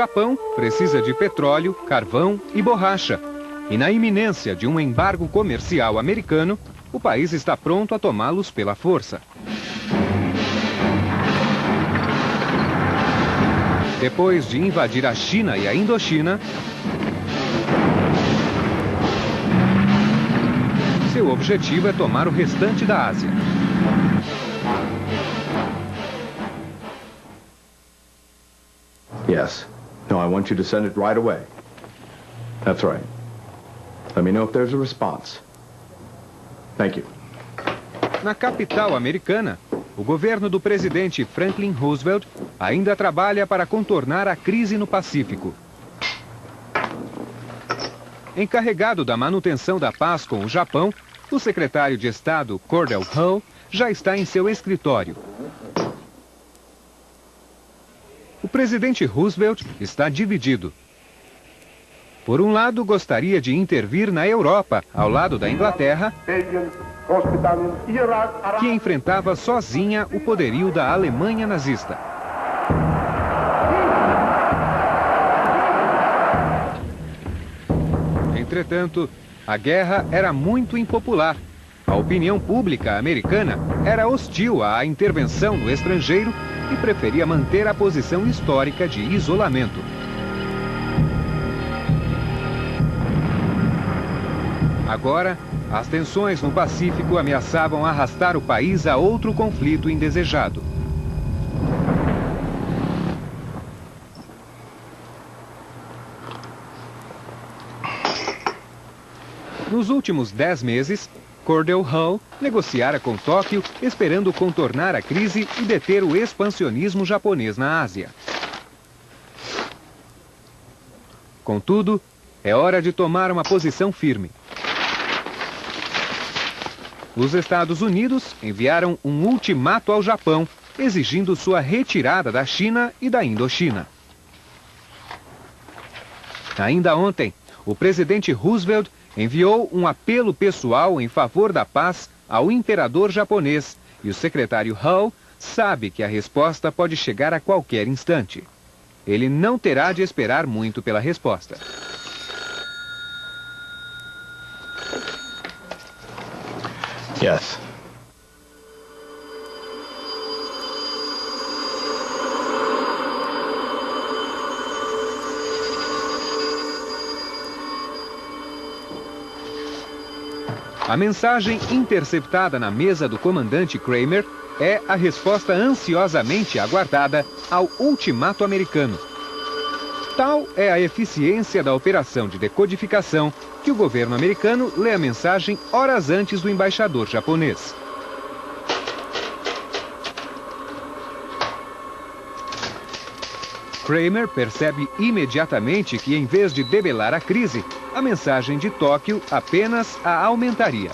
Japão precisa de petróleo, carvão e borracha. E na iminência de um embargo comercial americano, o país está pronto a tomá-los pela força. Depois de invadir a China e a Indochina, seu objetivo é tomar o restante da Ásia. Yes. No, I want you to send it right away. That's right. Let me know if there's a response. Thank you. Na capital americana, o governo do presidente Franklin Roosevelt ainda trabalha para contornar a crise no Pacífico. Encarregado da manutenção da paz com o Japão, o secretário de Estado Cordell Hull já está em seu escritório. O presidente Roosevelt está dividido. Por um lado, gostaria de intervir na Europa, ao lado da Inglaterra, que enfrentava sozinha o poderio da Alemanha nazista. Entretanto, a guerra era muito impopular. A opinião pública americana era hostil à intervenção no estrangeiro e preferia manter a posição histórica de isolamento. Agora, as tensões no Pacífico ameaçavam arrastar o país a outro conflito indesejado. Nos últimos 10 meses, Cordell Hull negociara com Tóquio, esperando contornar a crise e deter o expansionismo japonês na Ásia. Contudo, é hora de tomar uma posição firme. Os Estados Unidos enviaram um ultimato ao Japão, exigindo sua retirada da China e da Indochina. Ainda ontem, o presidente Roosevelt enviou um apelo pessoal em favor da paz ao imperador japonês, e o secretário Hull sabe que a resposta pode chegar a qualquer instante. Ele não terá de esperar muito pela resposta. Yes. A mensagem interceptada na mesa do comandante Kramer é a resposta ansiosamente aguardada ao ultimato americano. Tal é a eficiência da operação de decodificação que o governo americano lê a mensagem horas antes do embaixador japonês. Kramer percebe imediatamente que, em vez de debelar a crise, a mensagem de Tóquio apenas a aumentaria.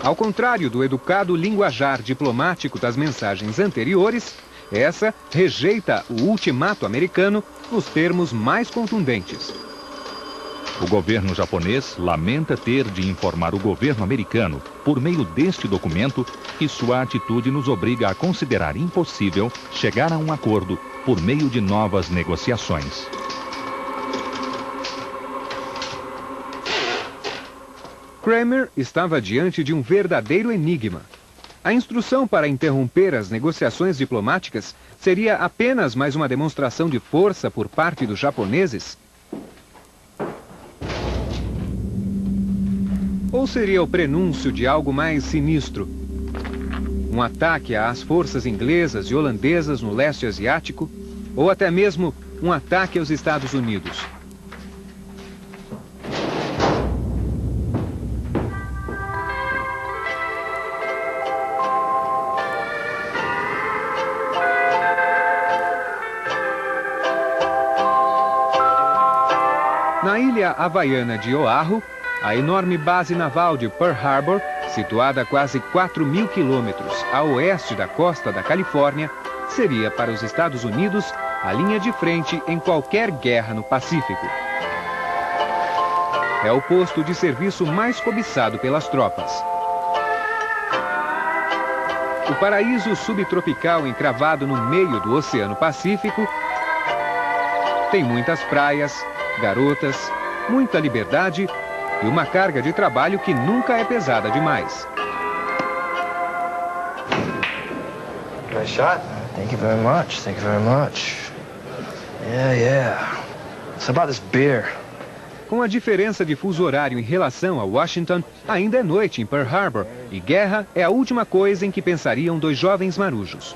Ao contrário do educado linguajar diplomático das mensagens anteriores, essa rejeita o ultimato americano nos termos mais contundentes. O governo japonês lamenta ter de informar o governo americano, por meio deste documento, que sua atitude nos obriga a considerar impossível chegar a um acordo por meio de novas negociações. Kramer estava diante de um verdadeiro enigma. A instrução para interromper as negociações diplomáticas seria apenas mais uma demonstração de força por parte dos japoneses? Ou seria o prenúncio de algo mais sinistro? Um ataque às forças inglesas e holandesas no leste asiático? Ou até mesmo um ataque aos Estados Unidos? Na ilha havaiana de Oahu, a enorme base naval de Pearl Harbor, situada a quase 4.000 quilômetros a oeste da costa da Califórnia, seria para os Estados Unidos a linha de frente em qualquer guerra no Pacífico. É o posto de serviço mais cobiçado pelas tropas. O paraíso subtropical encravado no meio do Oceano Pacífico tem muitas praias, garotas, muita liberdade e uma carga de trabalho que nunca é pesada demais. Nice shot. Thank you very much. Thank you very much. Yeah. It's about this beer. Com a diferença de fuso horário em relação a Washington, ainda é noite em Pearl Harbor e guerra é a última coisa em que pensariam dois jovens marujos.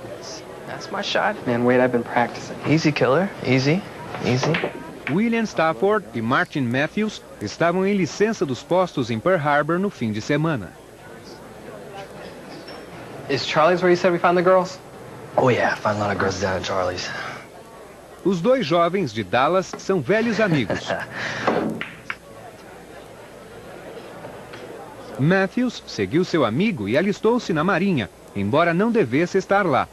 That's my shot. Man, wait, I've been practicing. Easy, killer. Easy. Easy. William Stafford e Martin Matthews estavam em licença dos postos em Pearl Harbor no fim de semana. Is Charlie's where you said we found the girls? Oh yeah, find a lot of girls down at Charlie's. Os dois jovens de Dallas são velhos amigos. Matthews seguiu seu amigo e alistou-se na Marinha, embora não devesse estar lá.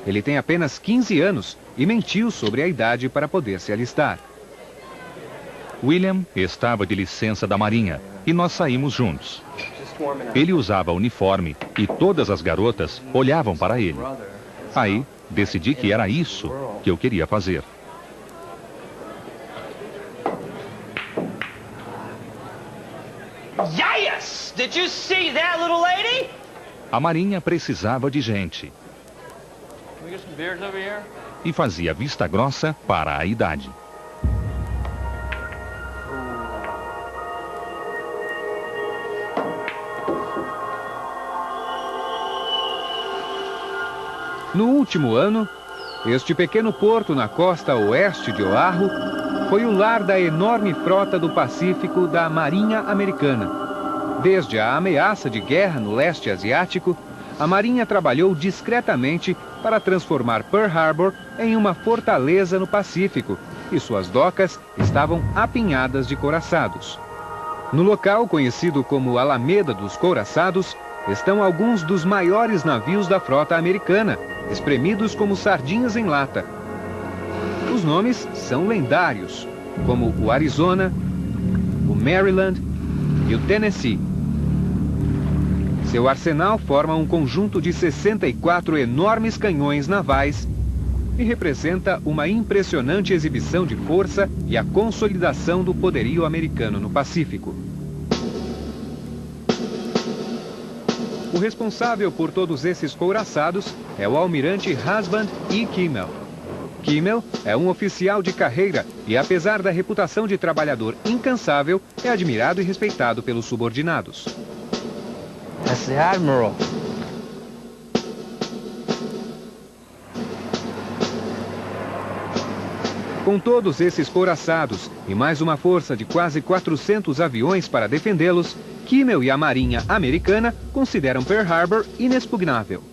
Ele tem apenas 15 anos e mentiu sobre a idade para poder se alistar. William estava de licença da Marinha e nós saímos juntos. Ele usava uniforme e todas as garotas olhavam para ele. Aí, decidi que era isso que eu queria fazer. Yes! Did you see that, little lady? A Marinha precisava de gente. Can we get some beers over here? E fazia vista grossa para a idade. No último ano, este pequeno porto na costa oeste de Oahu foi o lar da enorme frota do Pacífico da Marinha Americana. Desde a ameaça de guerra no leste asiático, a Marinha trabalhou discretamente para transformar Pearl Harbor em uma fortaleza no Pacífico, e suas docas estavam apinhadas de couraçados. No local conhecido como Alameda dos Couraçados, estão alguns dos maiores navios da frota americana, espremidos como sardinhas em lata. Os nomes são lendários, como o Arizona, o Maryland e o Tennessee. Seu arsenal forma um conjunto de 64 enormes canhões navais e representa uma impressionante exibição de força e a consolidação do poderio americano no Pacífico. O responsável por todos esses couraçados é o almirante Husband E. Kimmel. Kimmel é um oficial de carreira e, apesar da reputação de trabalhador incansável, é admirado e respeitado pelos subordinados. That's the Admiral. Com todos esses couraçados e mais uma força de quase 400 aviões para defendê-los, Kimmel e a Marinha Americana consideram Pearl Harbor inexpugnável.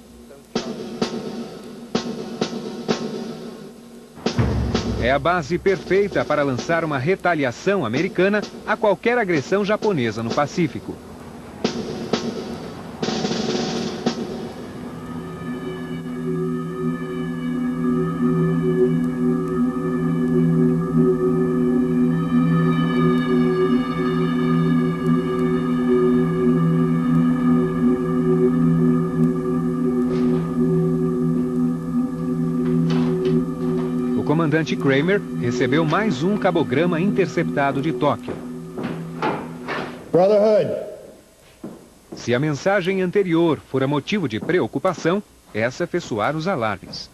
É a base perfeita para lançar uma retaliação americana a qualquer agressão japonesa no Pacífico. O comandante Kramer recebeu mais um cabograma interceptado de Tóquio. Brotherhood. Se a mensagem anterior fora motivo de preocupação, essa fez soar os alarmes.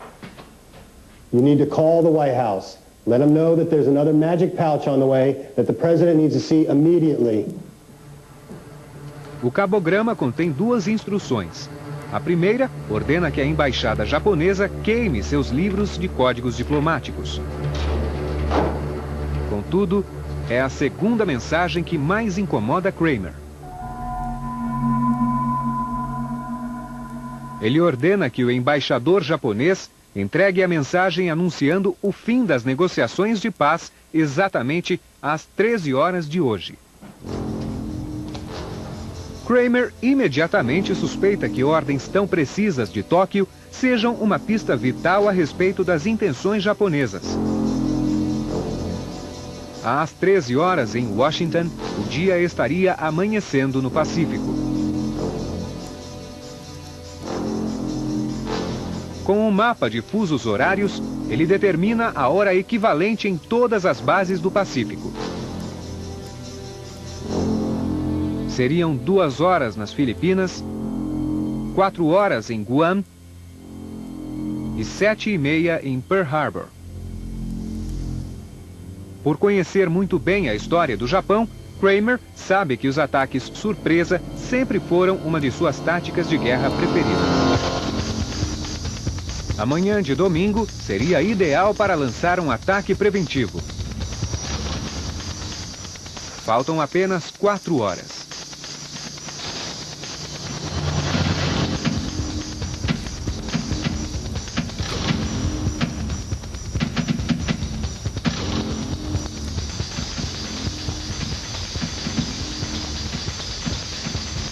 You need to call the White House. Let them know that there's another magic pouch on the way that the president needs to see immediately. O cabograma contém duas instruções. A primeira ordena que a embaixada japonesa queime seus livros de códigos diplomáticos. Contudo, é a segunda mensagem que mais incomoda Kramer. Ele ordena que o embaixador japonês entregue a mensagem anunciando o fim das negociações de paz exatamente às 13 horas de hoje. Kramer imediatamente suspeita que ordens tão precisas de Tóquio sejam uma pista vital a respeito das intenções japonesas. Às 13 horas em Washington, o dia estaria amanhecendo no Pacífico. Com um mapa de fusos horários, ele determina a hora equivalente em todas as bases do Pacífico. Seriam 2 horas nas Filipinas, 4 horas em Guam e 7:30 em Pearl Harbor. Por conhecer muito bem a história do Japão, Kramer sabe que os ataques surpresa sempre foram uma de suas táticas de guerra preferidas. A manhã de domingo seria ideal para lançar um ataque preventivo. Faltam apenas 4 horas.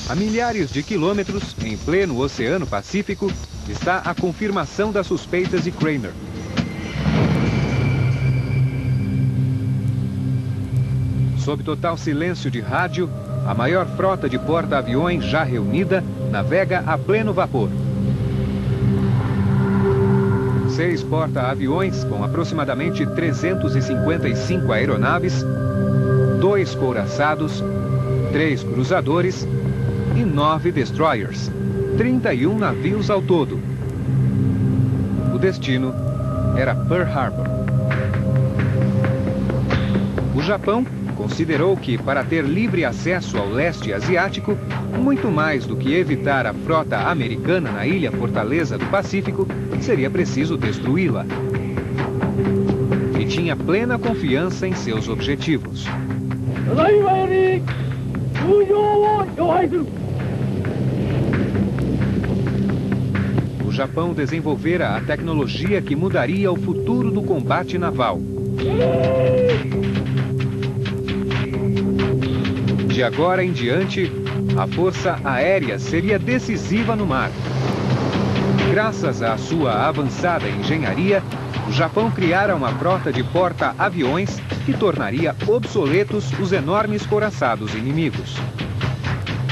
A milhares de quilômetros, em pleno Oceano Pacífico, está a confirmação das suspeitas de Kramer. Sob total silêncio de rádio, a maior frota de porta-aviões já reunida navega a pleno vapor. 6 porta-aviões com aproximadamente 355 aeronaves, 2 couraçados, 3 cruzadores e 9 destroyers, 31 navios ao todo. O destino era Pearl Harbor. O Japão considerou que, para ter livre acesso ao leste asiático, muito mais do que evitar a frota americana na ilha Fortaleza do Pacífico, seria preciso destruí-la. E tinha plena confiança em seus objetivos. O Japão desenvolvera a tecnologia que mudaria o futuro do combate naval. De agora em diante, a força aérea seria decisiva no mar. Graças à sua avançada engenharia, o Japão criara uma frota de porta-aviões que tornaria obsoletos os enormes couraçados inimigos.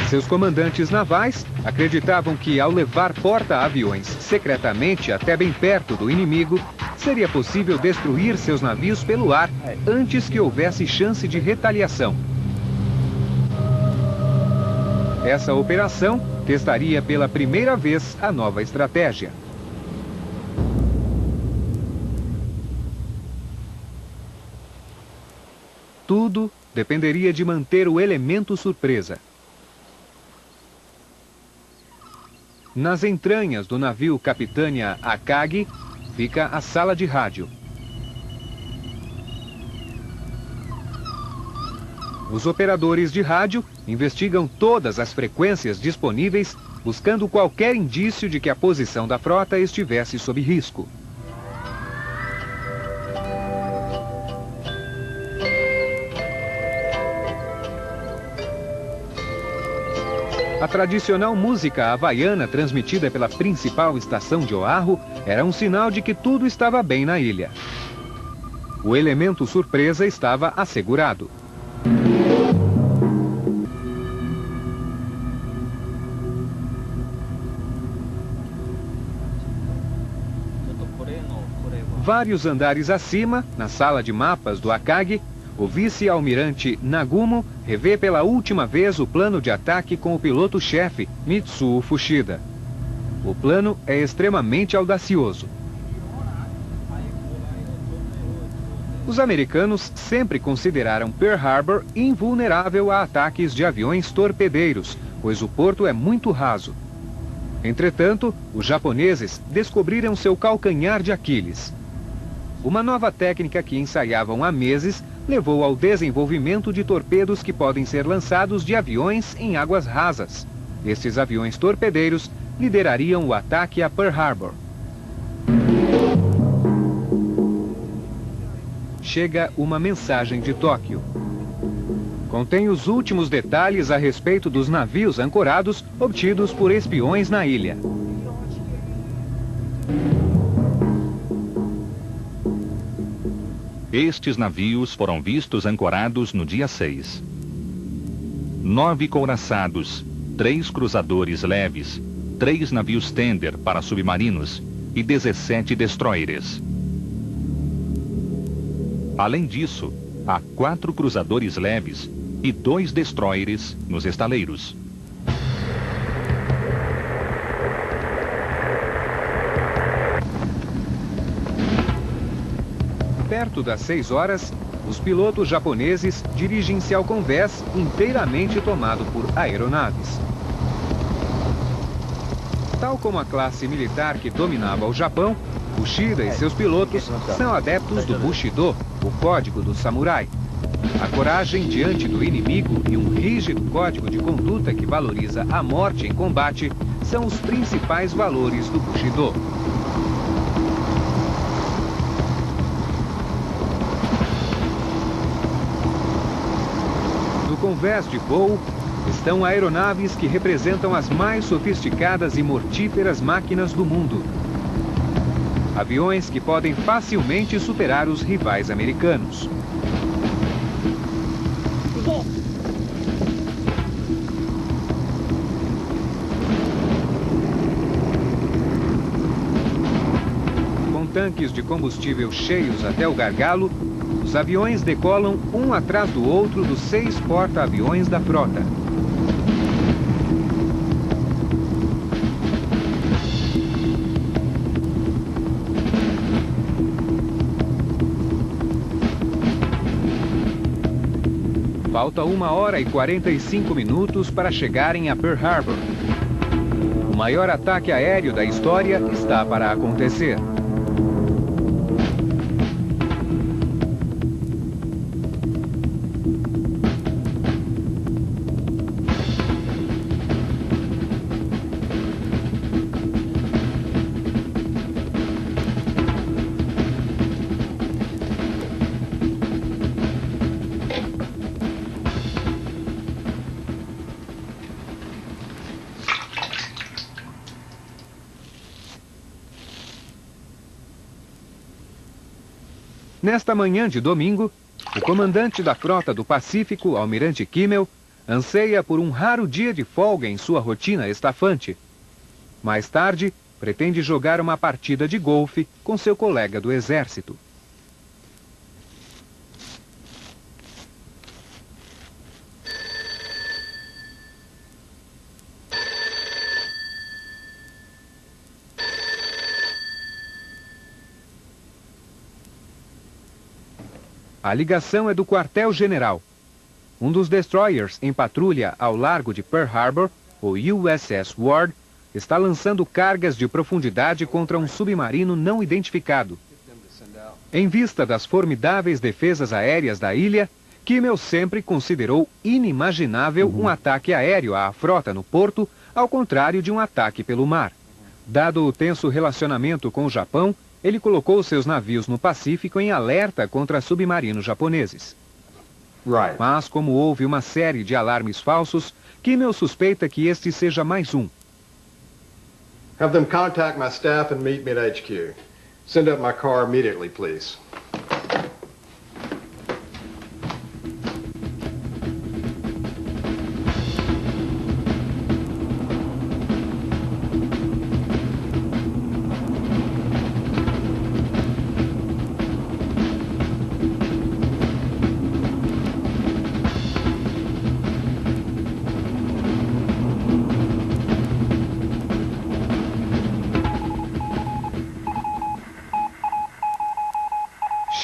Seus comandantes navais acreditavam que, ao levar porta-aviões secretamente até bem perto do inimigo, seria possível destruir seus navios pelo ar antes que houvesse chance de retaliação. Essa operação testaria pela primeira vez a nova estratégia. Tudo dependeria de manter o elemento surpresa. Nas entranhas do navio Capitânia Akagi fica a sala de rádio. Os operadores de rádio investigam todas as frequências disponíveis, buscando qualquer indício de que a posição da frota estivesse sob risco. A tradicional música havaiana transmitida pela principal estação de Oahu era um sinal de que tudo estava bem na ilha. O elemento surpresa estava assegurado. Vários andares acima, na sala de mapas do Akagi, o vice-almirante Nagumo revê pela última vez o plano de ataque com o piloto-chefe Mitsuo Fuchida. O plano é extremamente audacioso. Os americanos sempre consideraram Pearl Harbor invulnerável a ataques de aviões torpedeiros, pois o porto é muito raso. Entretanto, os japoneses descobriram seu calcanhar de Aquiles. Uma nova técnica que ensaiavam há meses levou ao desenvolvimento de torpedos que podem ser lançados de aviões em águas rasas. Estes aviões torpedeiros liderariam o ataque a Pearl Harbor. Chega uma mensagem de Tóquio. Contém os últimos detalhes a respeito dos navios ancorados obtidos por espiões na ilha. Estes navios foram vistos ancorados no dia 6. 9 couraçados, 3 cruzadores leves, 3 navios tender para submarinos e 17 destroyers. Além disso, há 4 cruzadores leves e 2 destroyers nos estaleiros. Perto das 6 horas, os pilotos japoneses dirigem-se ao convés inteiramente tomado por aeronaves. Tal como a classe militar que dominava o Japão, Kushida e seus pilotos são adeptos do Bushido, o código do samurai. A coragem diante do inimigo e um rígido código de conduta que valoriza a morte em combate são os principais valores do Bushido. No convés de voo estão aeronaves que representam as mais sofisticadas e mortíferas máquinas do mundo. Aviões que podem facilmente superar os rivais americanos. Com tanques de combustível cheios até o gargalo, os aviões decolam um atrás do outro dos 6 porta-aviões da frota. Falta 1 hora e 45 minutos para chegarem a Pearl Harbor. O maior ataque aéreo da história está para acontecer. Nesta manhã de domingo, o comandante da Frota do Pacífico, Almirante Kimmel, anseia por um raro dia de folga em sua rotina estafante. Mais tarde, pretende jogar uma partida de golfe com seu colega do Exército. A ligação é do quartel-general. Um dos destroyers em patrulha ao largo de Pearl Harbor, o USS Ward, está lançando cargas de profundidade contra um submarino não identificado. Em vista das formidáveis defesas aéreas da ilha, Kimmel sempre considerou inimaginável um ataque aéreo à frota no porto, ao contrário de um ataque pelo mar. Dado o tenso relacionamento com o Japão, ele colocou seus navios no Pacífico em alerta contra submarinos japoneses. Mas, como houve uma série de alarmes falsos, Kimmel suspeita que este seja mais um. Have them contact my staff and meet me at HQ. Send up my car immediately, please.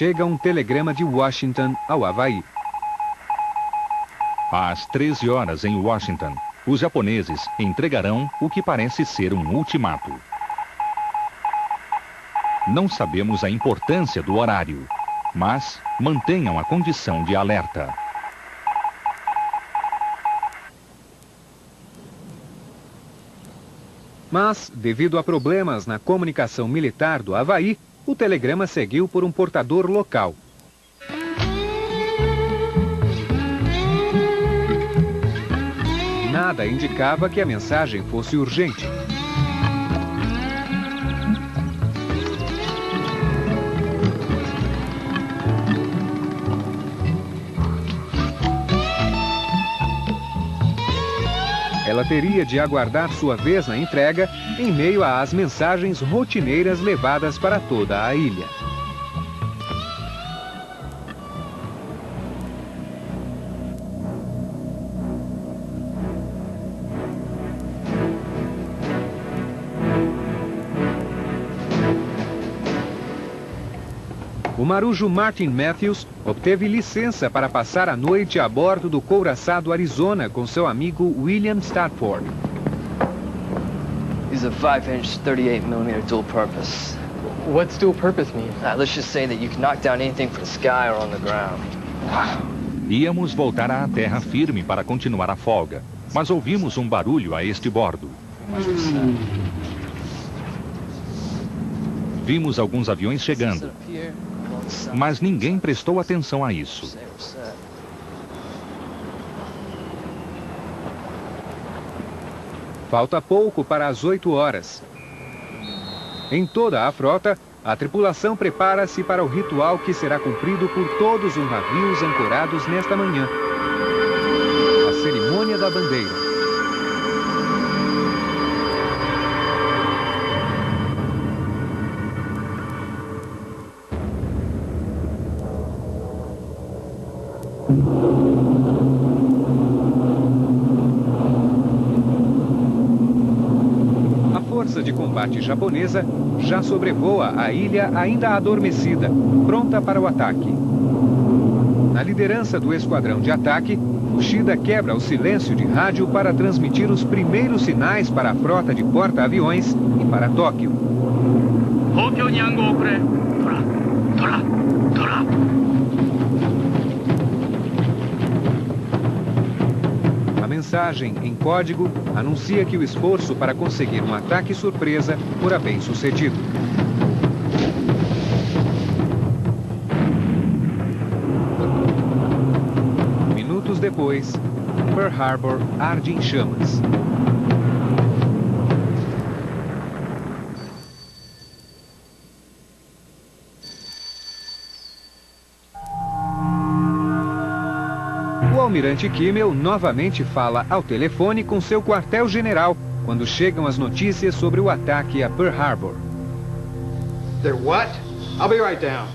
Chega um telegrama de Washington ao Havaí. Às 13 horas em Washington, os japoneses entregarão o que parece ser um ultimato. Não sabemos a importância do horário, mas mantenham a condição de alerta. Mas, devido a problemas na comunicação militar do Havaí, o telegrama seguiu por um portador local. Nada indicava que a mensagem fosse urgente. Ela ela teria de aguardar sua vez na entrega em meio às mensagens rotineiras levadas para toda a ilha. O marujo Martin Matthews obteve licença para passar a noite a bordo do couraçado Arizona com seu amigo William Stafford. He's a 5-inch 38mm dual purpose. What's dual purpose mean? Let's just say that you can knock down anything from the sky or on the ground. Íamos voltar à terra firme para continuar a folga, mas ouvimos um barulho a este bordo. Vimos alguns aviões chegando, mas ninguém prestou atenção a isso. Falta pouco para as 8 horas. Em toda a frota, a tripulação prepara-se para o ritual que será cumprido por todos os navios ancorados nesta manhã. A cerimônia da bandeira. A força de combate japonesa já sobrevoa a ilha ainda adormecida, pronta para o ataque. Na liderança do esquadrão de ataque, Uchida quebra o silêncio de rádio para transmitir os primeiros sinais para a frota de porta-aviões e para Tóquio. A mensagem em código anuncia que o esforço para conseguir um ataque surpresa fora bem sucedido. Minutos depois, Pearl Harbor arde em chamas. O almirante Kimmel novamente fala ao telefone com seu quartel-general quando chegam as notícias sobre o ataque a Pearl Harbor. They're what? I'll be right down.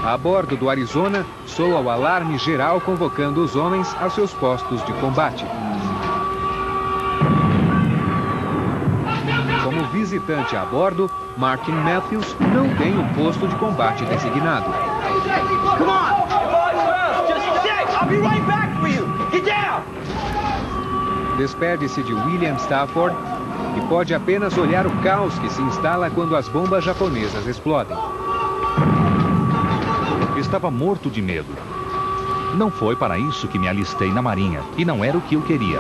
A bordo do Arizona, soa o alarme geral convocando os homens aos seus postos de combate. Como visitante a bordo, Martin Matthews não tem um posto de combate designado. Despede-se de William Stafford e pode apenas olhar o caos que se instala quando as bombas japonesas explodem. Estava morto de medo. Não foi para isso que me alistei na Marinha, e não era o que eu queria.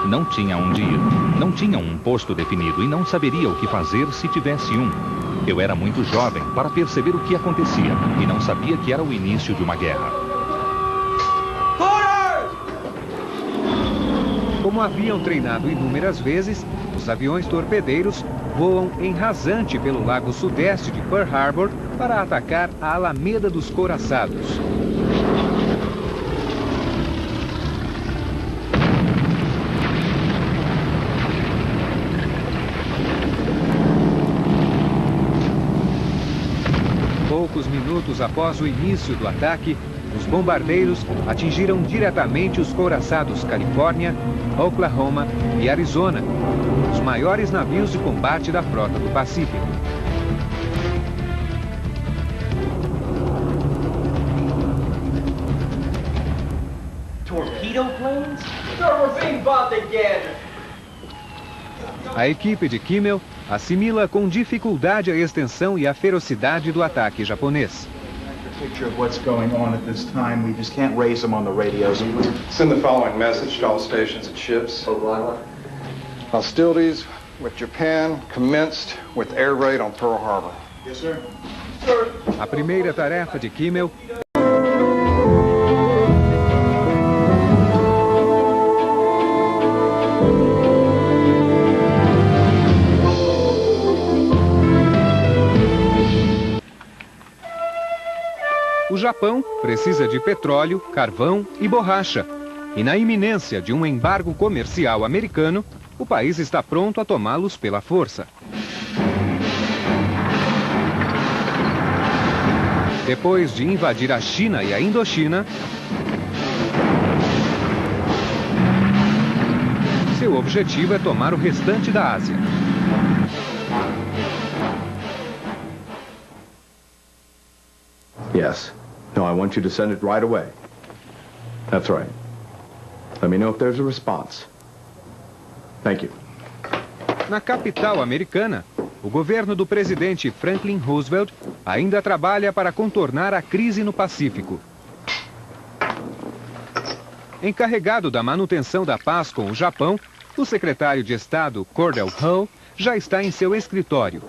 Não tinha onde ir, não tinha um posto definido e não saberia o que fazer se tivesse um. Eu era muito jovem para perceber o que acontecia e não sabia que era o início de uma guerra. Como haviam treinado inúmeras vezes, os aviões torpedeiros voam em rasante pelo lago sudeste de Pearl Harbor para atacar a Alameda dos Couraçados. Poucos minutos após o início do ataque, os bombardeiros atingiram diretamente os couraçados Califórnia, Oklahoma e Arizona, os maiores navios de combate da frota do Pacífico. Torpedo planes? Sir, we're being bombed again. A equipe de Kimmel assimila com dificuldade a extensão e a ferocidade do ataque japonês. Picture of what's going on at this time. We just can't raise them on the radios. Send the following message to all stations and ships. Hostilities with Japan commenced with air raid on Pearl Harbor. Yes, sir. A primeira tarefa de Kimmel O Japão precisa de petróleo, carvão e borracha. E na iminência de um embargo comercial americano, o país está pronto a tomá-los pela força. Depois de invadir a China e a Indochina, seu objetivo é tomar o restante da Ásia. Yes. No, I want you to send it right away. That's right. Let me know if there's a response. Thank you. Na capital americana, o governo do presidente Franklin Roosevelt ainda trabalha para contornar a crise no Pacífico. Encarregado da manutenção da paz com o Japão, o secretário de Estado Cordell Hull já está em seu escritório.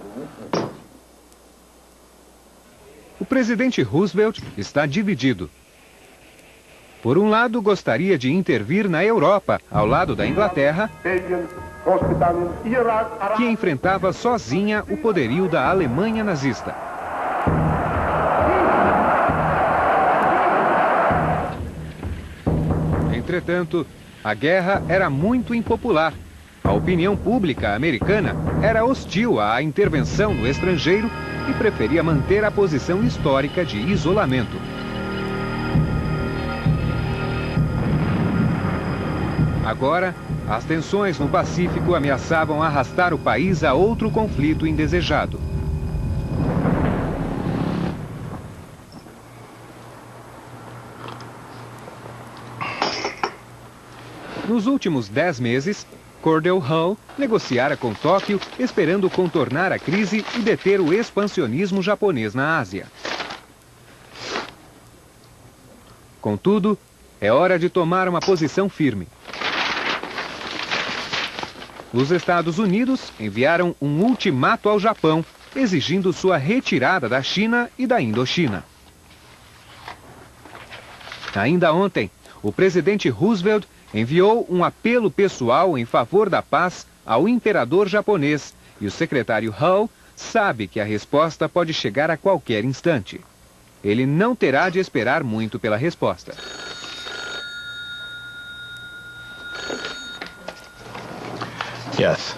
O presidente Roosevelt está dividido. Por um lado, gostaria de intervir na Europa, ao lado da Inglaterra, que enfrentava sozinha o poderio da Alemanha nazista. Entretanto, a guerra era muito impopular. A opinião pública americana era hostil à intervenção no estrangeiro e preferia manter a posição histórica de isolamento. Agora, as tensões no Pacífico ameaçavam arrastar o país a outro conflito indesejado. Nos últimos 10 meses, Cordell Hull negociara com Tóquio, esperando contornar a crise e deter o expansionismo japonês na Ásia. Contudo, é hora de tomar uma posição firme. Os Estados Unidos enviaram um ultimato ao Japão, exigindo sua retirada da China e da Indochina. Ainda ontem, o presidente Roosevelt enviou um apelo pessoal em favor da paz ao imperador japonês, e o secretário Hull sabe que a resposta pode chegar a qualquer instante. Ele não terá de esperar muito pela resposta. Yes.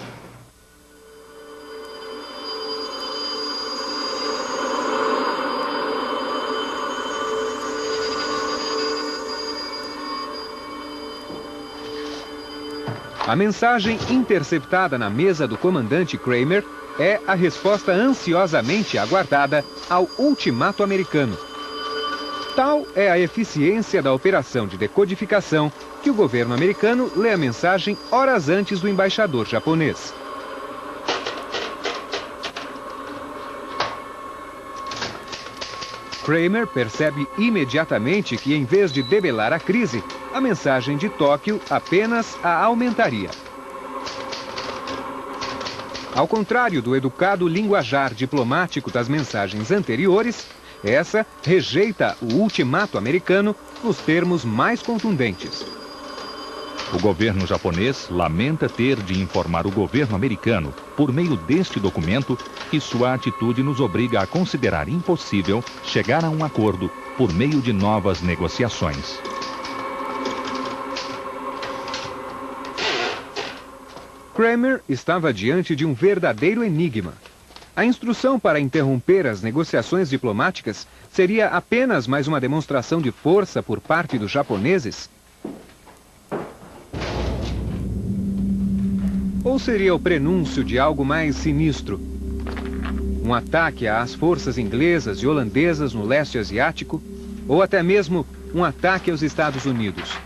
A mensagem interceptada na mesa do comandante Kramer é a resposta ansiosamente aguardada ao ultimato americano. Tal é a eficiência da operação de decodificação que o governo americano lê a mensagem horas antes do embaixador japonês. Kramer percebe imediatamente que, em vez de debelar a crise, a mensagem de Tóquio apenas a aumentaria. Ao contrário do educado linguajar diplomático das mensagens anteriores, essa rejeita o ultimato americano nos termos mais contundentes. O governo japonês lamenta ter de informar o governo americano, por meio deste documento, que sua atitude nos obriga a considerar impossível chegar a um acordo por meio de novas negociações. Kramer estava diante de um verdadeiro enigma. A instrução para interromper as negociações diplomáticas seria apenas mais uma demonstração de força por parte dos japoneses? Ou seria o prenúncio de algo mais sinistro? Um ataque às forças inglesas e holandesas no leste asiático? Ou até mesmo um ataque aos Estados Unidos?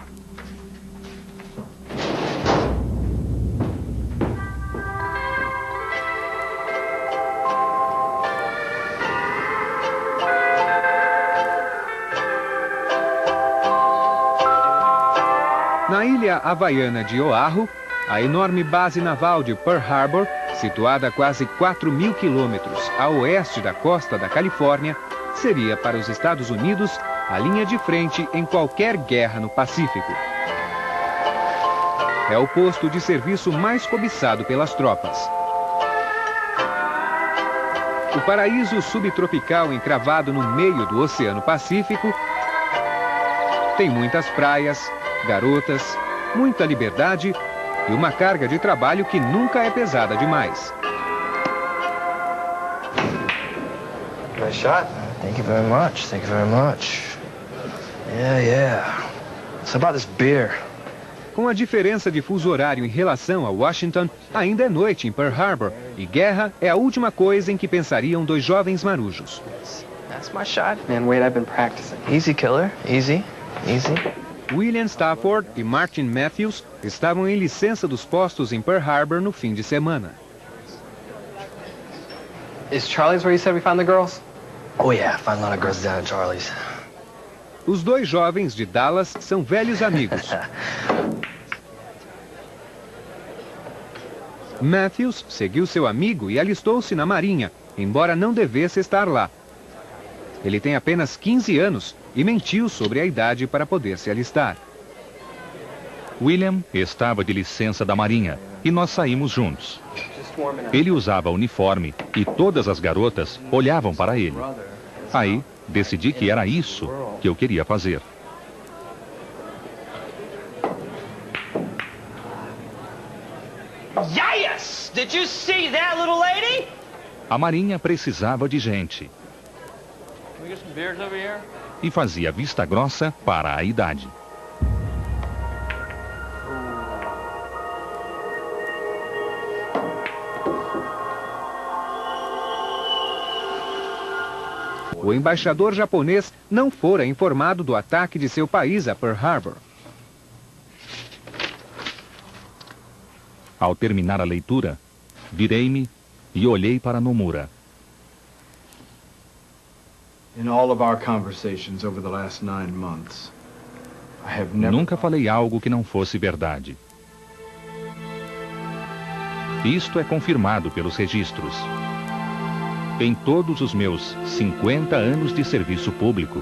ilha havaiana de Oahu, a enorme base naval de Pearl Harbor, situada a quase 4.000 quilômetros a oeste da costa da Califórnia, seria para os Estados Unidos a linha de frente em qualquer guerra no Pacífico. É o posto de serviço mais cobiçado pelas tropas. O paraíso subtropical encravado no meio do Oceano Pacífico tem muitas praias, garotas, muita liberdade e uma carga de trabalho que nunca é pesada demais. Nice shot. Thank you very much. Thank you very much. Yeah. It's about this beer. Com a diferença de fuso horário em relação a Washington, ainda é noite em Pearl Harbor e guerra é a última coisa em que pensariam dois jovens marujos. That's my shot. Man, Wade, I've been practicing. Easy, killer. Easy. William Stafford e Martin Matthews estavam em licença dos postos em Pearl Harbor no fim de semana. Is Charlie's where you said we found the girls? Oh yeah, find a lot of girls down at Charlie's. Os dois jovens de Dallas são velhos amigos. Matthews seguiu seu amigo e alistou-se na Marinha, embora não devesse estar lá. Ele tem apenas 15 anos e mentiu sobre a idade para poder se alistar. William estava de licença da Marinha e nós saímos juntos. Ele usava uniforme e todas as garotas olhavam para ele. Aí, decidi que era isso que eu queria fazer. Yes! Did you see that, little lady? A Marinha precisava de gente. Can we get some beers over here? E fazia vista grossa para a idade. O embaixador japonês não fora informado do ataque de seu país a Pearl Harbor. Ao terminar a leitura, virei-me e olhei para Nomura. In all of our conversations over the last 9 months, I have never... Nunca falei algo que não fosse verdade. Isto é confirmado pelos registros. Em todos os meus 50 anos de serviço público,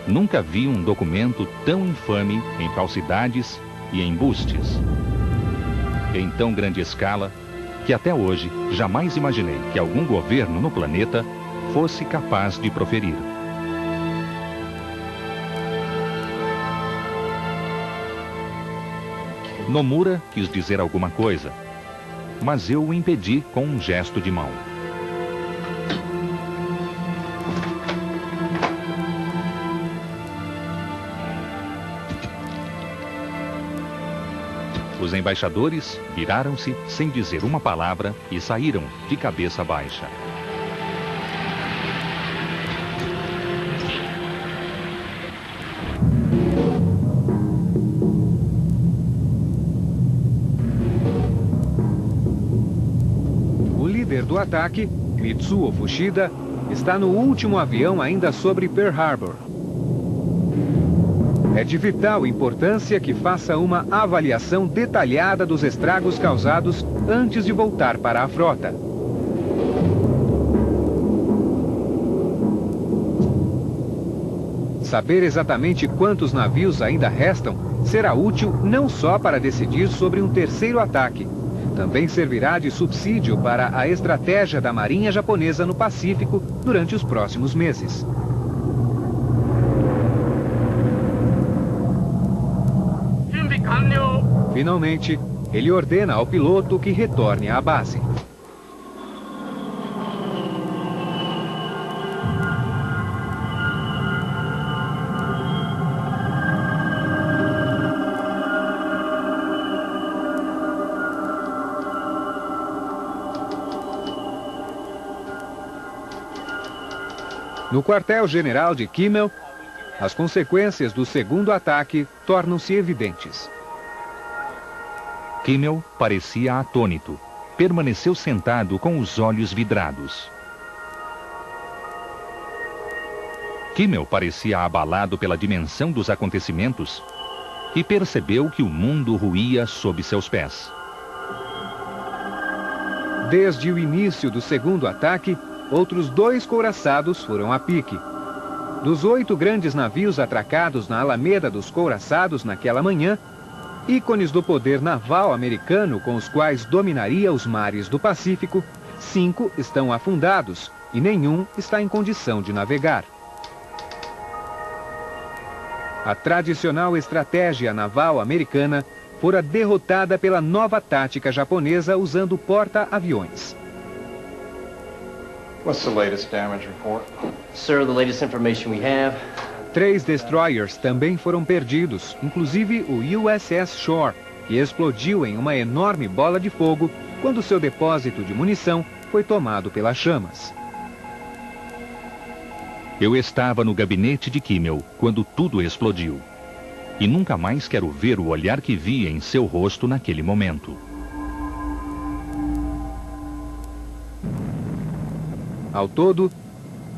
nunca vi um documento tão infame em falsidades e embustes. Em tão grande escala, que até hoje jamais imaginei que algum governo no planeta fosse capaz de proferir. Nomura quis dizer alguma coisa, mas eu o impedi com um gesto de mão. Os embaixadores viraram-se sem dizer uma palavra e saíram de cabeça baixa. O líder do ataque, Mitsuo Fuchida, está no último avião ainda sobre Pearl Harbor. É de vital importância que faça uma avaliação detalhada dos estragos causados antes de voltar para a frota. Saber exatamente quantos navios ainda restam será útil não só para decidir sobre um terceiro ataque. Também servirá de subsídio para a estratégia da Marinha Japonesa no Pacífico durante os próximos meses. Finalmente, ele ordena ao piloto que retorne à base. No quartel-general de Kimmel, as consequências do segundo ataque tornam-se evidentes. Kimmel parecia atônito. Permaneceu sentado com os olhos vidrados. Kimmel parecia abalado pela dimensão dos acontecimentos e percebeu que o mundo ruía sob seus pés. Desde o início do segundo ataque, outros 2 couraçados foram a pique. Dos 8 grandes navios atracados na Alameda dos Couraçados naquela manhã, ícones do poder naval americano com os quais dominaria os mares do Pacífico, 5 estão afundados e nenhum está em condição de navegar. A tradicional estratégia naval americana fora derrotada pela nova tática japonesa usando porta-aviões. What's the latest damage report? Sir, the latest information we have. 3 destroyers também foram perdidos, inclusive o USS Shore, que explodiu em uma enorme bola de fogo quando seu depósito de munição foi tomado pelas chamas. Eu estava no gabinete de Kimmel quando tudo explodiu. E nunca mais quero ver o olhar que vi em seu rosto naquele momento. Ao todo,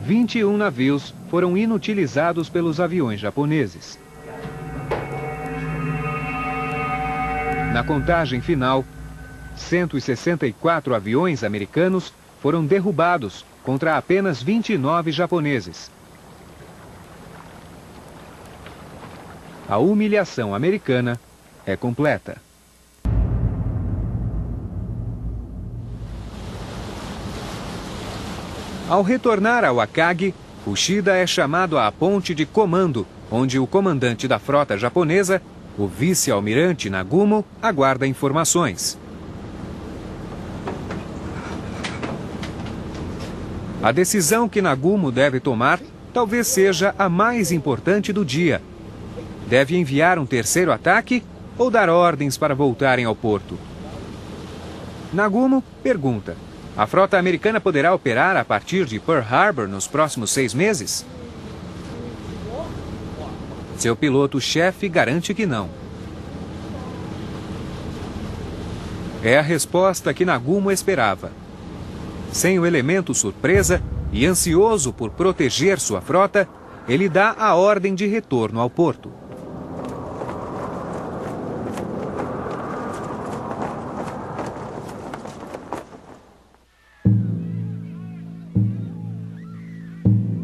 21 navios foram inutilizados pelos aviões japoneses. Na contagem final, 164 aviões americanos foram derrubados contra apenas 29 japoneses. A humilhação americana é completa. Ao retornar ao Akagi, Fuchida é chamado à ponte de comando, onde o comandante da frota japonesa, o vice-almirante Nagumo, aguarda informações. A decisão que Nagumo deve tomar talvez seja a mais importante do dia. Deve enviar um terceiro ataque ou dar ordens para voltarem ao porto? Nagumo pergunta: a frota americana poderá operar a partir de Pearl Harbor nos próximos 6 meses? Seu piloto-chefe garante que não. É a resposta que Nagumo esperava. Sem o elemento surpresa e ansioso por proteger sua frota, ele dá a ordem de retorno ao porto.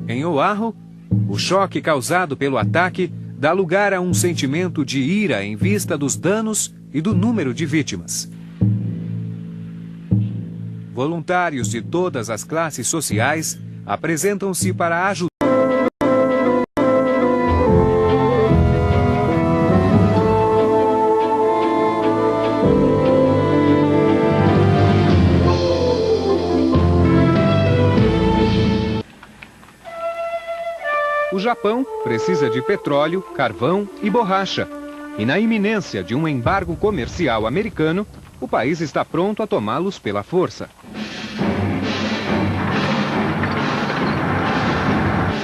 Em Oahu, o choque causado pelo ataque dá lugar a um sentimento de ira em vista dos danos e do número de vítimas. Voluntários de todas as classes sociais apresentam-se para ajudar. O Japão precisa de petróleo, carvão e borracha. E na iminência de um embargo comercial americano, o país está pronto a tomá-los pela força.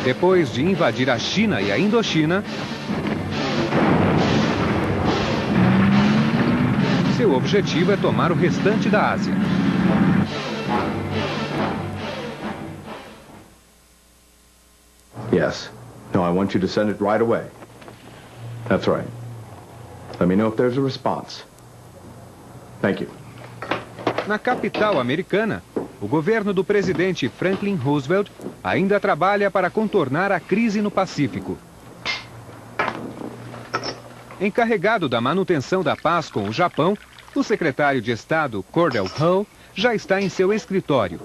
Depois de invadir a China e a Indochina, seu objetivo é tomar o restante da Ásia. Yes. No, I want you to send it right away. That's right. Let me know if there's a response. Thank you. Na capital americana, o governo do presidente Franklin Roosevelt ainda trabalha para contornar a crise no Pacífico. Encarregado da manutenção da paz com o Japão, o secretário de Estado Cordell Hull já está em seu escritório.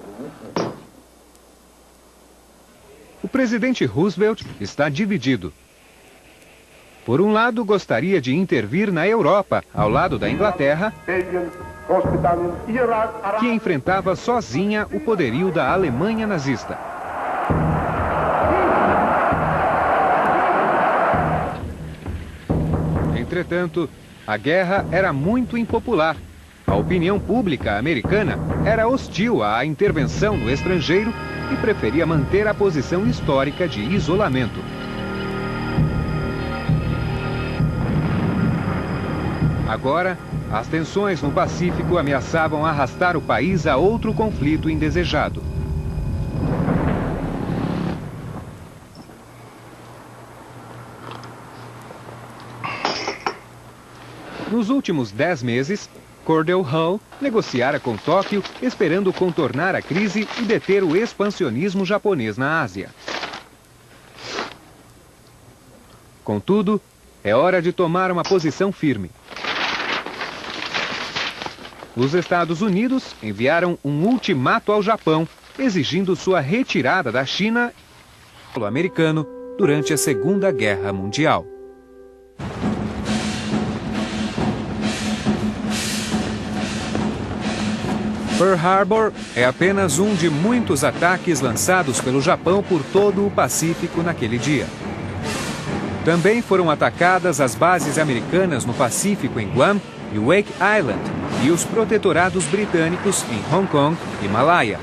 O presidente Roosevelt está dividido. Por um lado, gostaria de intervir na Europa, ao lado da Inglaterra, que enfrentava sozinha o poderio da Alemanha nazista. Entretanto, a guerra era muito impopular. A opinião pública americana era hostil à intervenção no estrangeiro e preferia manter a posição histórica de isolamento. Agora, as tensões no Pacífico ameaçavam arrastar o país a outro conflito indesejado. Nos últimos 10 meses, Cordell Hull negociara com Tóquio, esperando contornar a crise e deter o expansionismo japonês na Ásia. Contudo, é hora de tomar uma posição firme. Os Estados Unidos enviaram um ultimato ao Japão, exigindo sua retirada da China e do americano durante a Segunda Guerra Mundial. Pearl Harbor é apenas um de muitos ataques lançados pelo Japão por todo o Pacífico naquele dia. Também foram atacadas as bases americanas no Pacífico em Guam e Wake Island e os protetorados britânicos em Hong Kong e Malaya.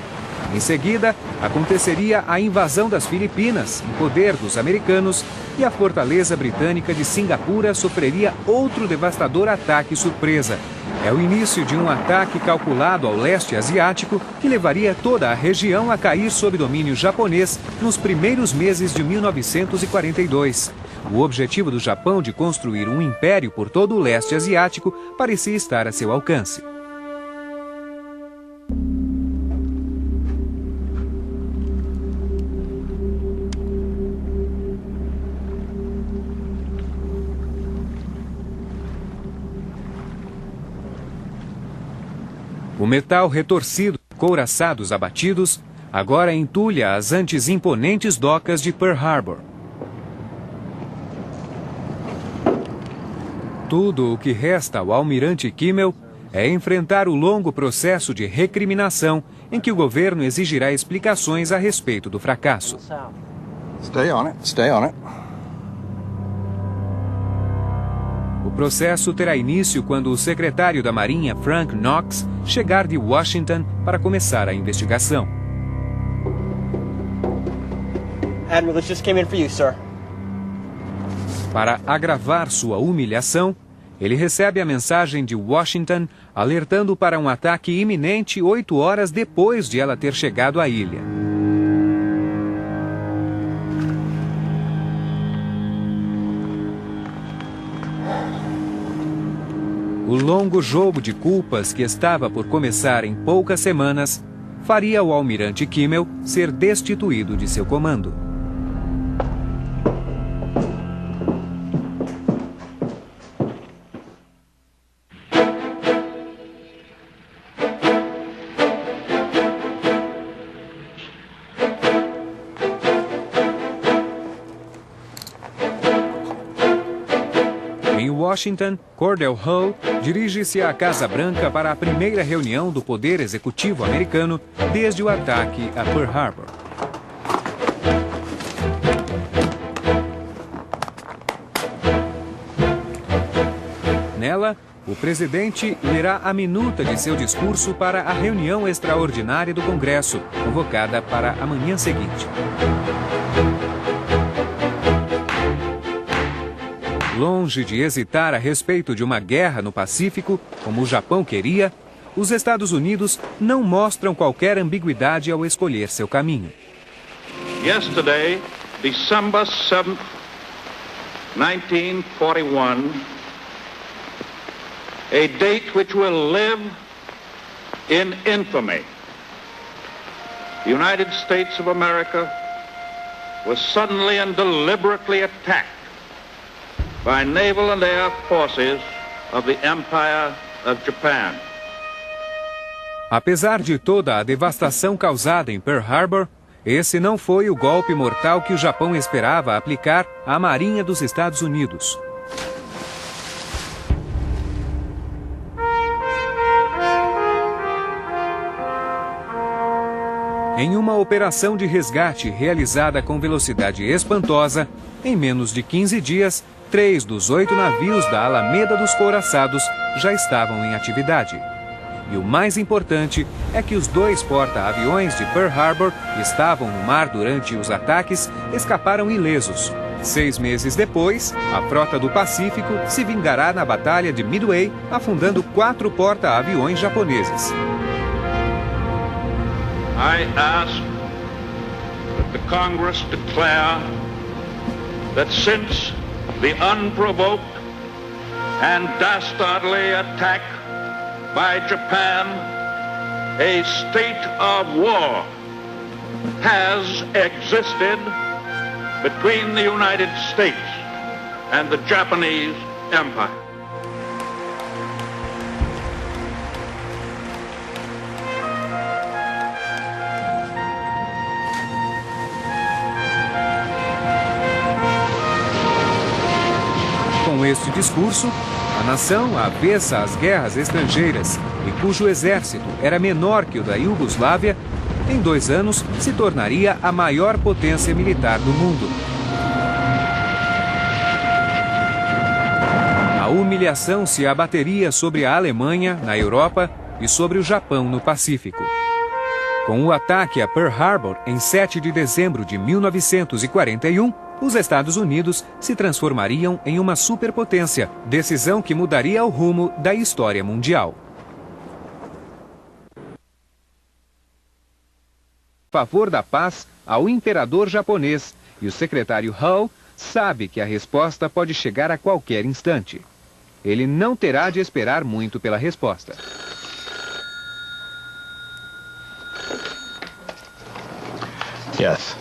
Em seguida, aconteceria a invasão das Filipinas, em poder dos americanos, e a fortaleza britânica de Singapura sofreria outro devastador ataque surpresa. É o início de um ataque calculado ao leste asiático que levaria toda a região a cair sob domínio japonês nos primeiros meses de 1942. O objetivo do Japão de construir um império por todo o leste asiático parecia estar a seu alcance. O metal retorcido, couraçados abatidos, agora entulha as antes imponentes docas de Pearl Harbor. Tudo o que resta ao almirante Kimmel é enfrentar o longo processo de recriminação em que o governo exigirá explicações a respeito do fracasso. Stay on it, stay on it. O processo terá início quando o secretário da Marinha, Frank Knox, chegar de Washington para começar a investigação. Admiral, this just came in for you, sir. Para agravar sua humilhação, ele recebe a mensagem de Washington alertando para um ataque iminente 8 horas depois de ela ter chegado à ilha. O longo jogo de culpas que estava por começar em poucas semanas faria o almirante Kimmel ser destituído de seu comando. Em Washington, Cordell Hull dirige-se à Casa Branca para a primeira reunião do Poder Executivo americano desde o ataque a Pearl Harbor. Nela, o presidente lerá a minuta de seu discurso para a reunião extraordinária do Congresso, convocada para a manhã seguinte. Longe de hesitar a respeito de uma guerra no Pacífico, como o Japão queria, os Estados Unidos não mostram qualquer ambiguidade ao escolher seu caminho. Yesterday, December 7th, 1941, a date which will live in infamy. The United States of America was suddenly and deliberately attacked by naval and air forces of the Empire of Japan. Apesar de toda a devastação causada em Pearl Harbor, esse não foi o golpe mortal que o Japão esperava aplicar à Marinha dos Estados Unidos. Em uma operação de resgate realizada com velocidade espantosa, em menos de 15 dias, 3 dos 8 navios da Alameda dos Couraçados já estavam em atividade. E o mais importante é que os 2 porta-aviões de Pearl Harbor que estavam no mar durante os ataques escaparam ilesos. 6 meses depois, a frota do Pacífico se vingará na Batalha de Midway, afundando 4 porta-aviões japoneses. I ask that the Congress declare that since the unprovoked, and dastardly attack by Japan, a state of war has existed between the United States and the Japanese Empire. Com este discurso, a nação avessa às guerras estrangeiras e cujo exército era menor que o da Iugoslávia, em 2 anos se tornaria a maior potência militar do mundo. A humilhação se abateria sobre a Alemanha, na Europa, e sobre o Japão, no Pacífico. Com o ataque a Pearl Harbor, em 7 de dezembro de 1941, os Estados Unidos se transformariam em uma superpotência, decisão que mudaria o rumo da história mundial. Favor da paz ao imperador japonês, e o secretário Hull sabe que a resposta pode chegar a qualquer instante. Ele não terá de esperar muito pela resposta. Yes.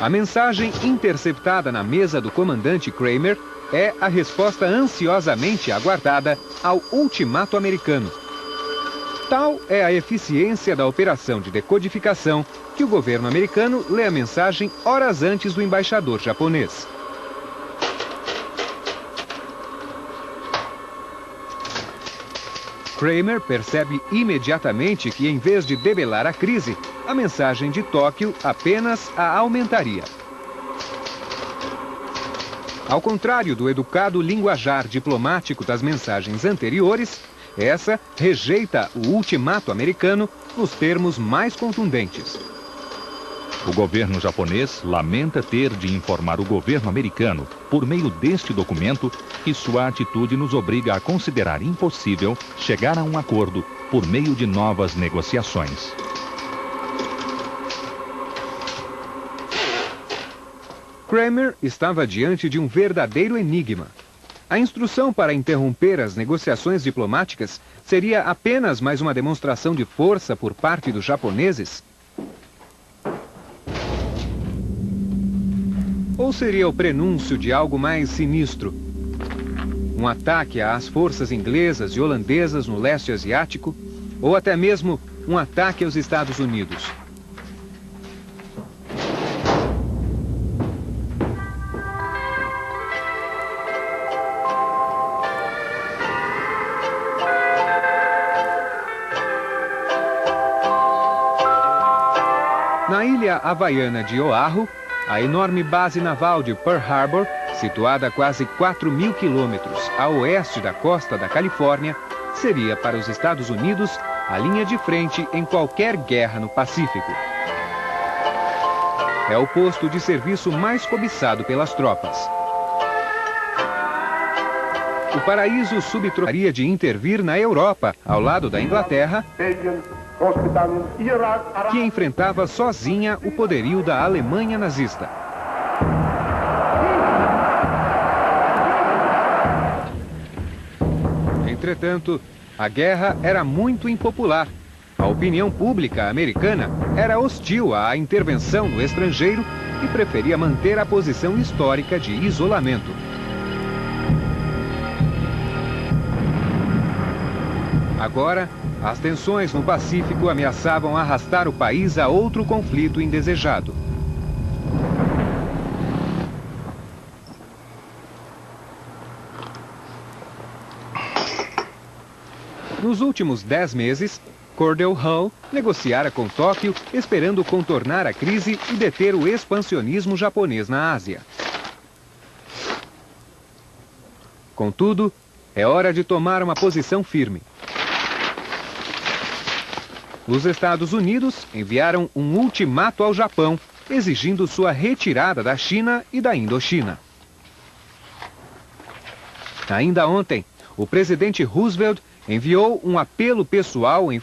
A mensagem interceptada na mesa do comandante Kramer é a resposta ansiosamente aguardada ao ultimato americano. Tal é a eficiência da operação de decodificação que o governo americano lê a mensagem horas antes do embaixador japonês. Kramer percebe imediatamente que, em vez de debelar a crise, a mensagem de Tóquio apenas a aumentaria. Ao contrário do educado linguajar diplomático das mensagens anteriores, essa rejeita o ultimato americano nos termos mais contundentes. O governo japonês lamenta ter de informar o governo americano, por meio deste documento, que sua atitude nos obriga a considerar impossível chegar a um acordo por meio de novas negociações. Kramer estava diante de um verdadeiro enigma. A instrução para interromper as negociações diplomáticas seria apenas mais uma demonstração de força por parte dos japoneses? Ou seria o prenúncio de algo mais sinistro? Um ataque às forças inglesas e holandesas no leste asiático? Ou até mesmo um ataque aos Estados Unidos? Na ilha havaiana de Oahu, a enorme base naval de Pearl Harbor, situada a quase 4.000 quilômetros a oeste da costa da Califórnia, seria para os Estados Unidos a linha de frente em qualquer guerra no Pacífico. É o posto de serviço mais cobiçado pelas tropas. O paraíso subtroparia de intervir na Europa, ao lado da Inglaterra, que enfrentava sozinha o poderio da Alemanha nazista. Entretanto, a guerra era muito impopular. A opinião pública americana era hostil à intervenção no estrangeiro e preferia manter a posição histórica de isolamento. Agora, as tensões no Pacífico ameaçavam arrastar o país a outro conflito indesejado. Nos últimos 10 meses, Cordell Hull negociara com Tóquio, esperando contornar a crise e deter o expansionismo japonês na Ásia. Contudo, é hora de tomar uma posição firme. Os Estados Unidos enviaram um ultimato ao Japão, exigindo sua retirada da China e da Indochina. Ainda ontem, o presidente Roosevelt enviou um apelo pessoal em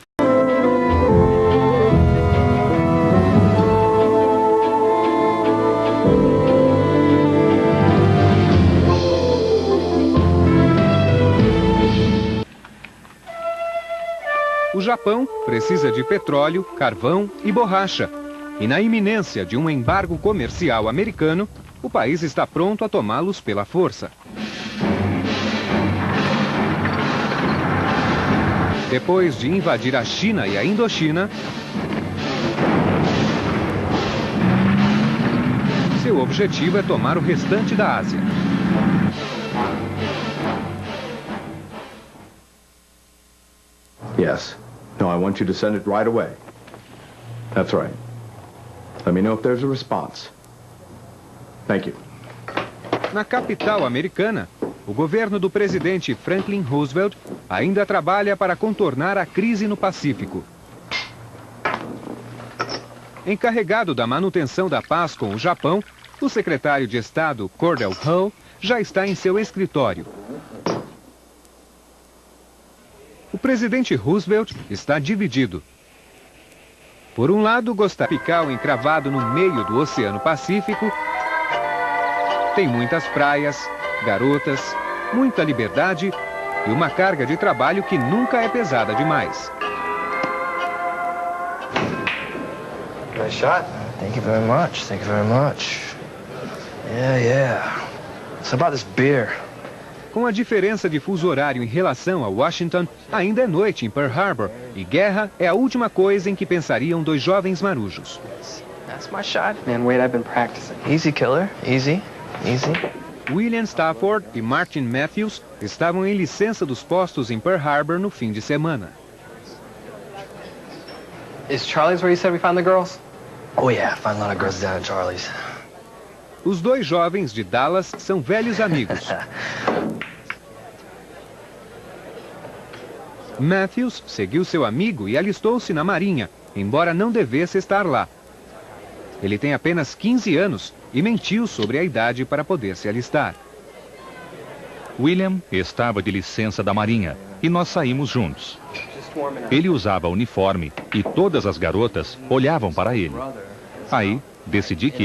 O Japão precisa de petróleo, carvão e borracha. E na iminência de um embargo comercial americano, o país está pronto a tomá-los pela força. Depois de invadir a China e a Indochina, seu objetivo é tomar o restante da Ásia. Yes. No, I want you to send it right away. That's right. Let me know if there's a response. Thank you. Na capital americana, o governo do presidente Franklin Roosevelt ainda trabalha para contornar a crise no Pacífico. Encarregado da manutenção da paz com o Japão, o secretário de Estado Cordell Hull já está em seu escritório. O presidente Roosevelt está dividido. Por um lado, gostaria de tropical encravado no meio do Oceano Pacífico. Tem muitas praias, garotas, muita liberdade e uma carga de trabalho que nunca é pesada demais. Nice shot. Thank you very much. Thank you very much. Yeah. It's about this beer. Com a diferença de fuso horário em relação a Washington, ainda é noite em Pearl Harbor e guerra é a última coisa em que pensariam dois jovens marujos. That's my shot. Man, wait, I've been practicing. Easy, killer. Easy. William Stafford e Martin Matthews estavam em licença dos postos em Pearl Harbor no fim de semana. Is Charlie's where you said we found the girls? Oh yeah, find a lot of girls down at Charlie's. Os dois jovens de Dallas são velhos amigos. Matthews seguiu seu amigo e alistou-se na Marinha, embora não devesse estar lá. Ele tem apenas 15 anos e mentiu sobre a idade para poder se alistar. William estava de licença da Marinha e nós saímos juntos. Ele usava uniforme e todas as garotas olhavam para ele. Aí, decidi que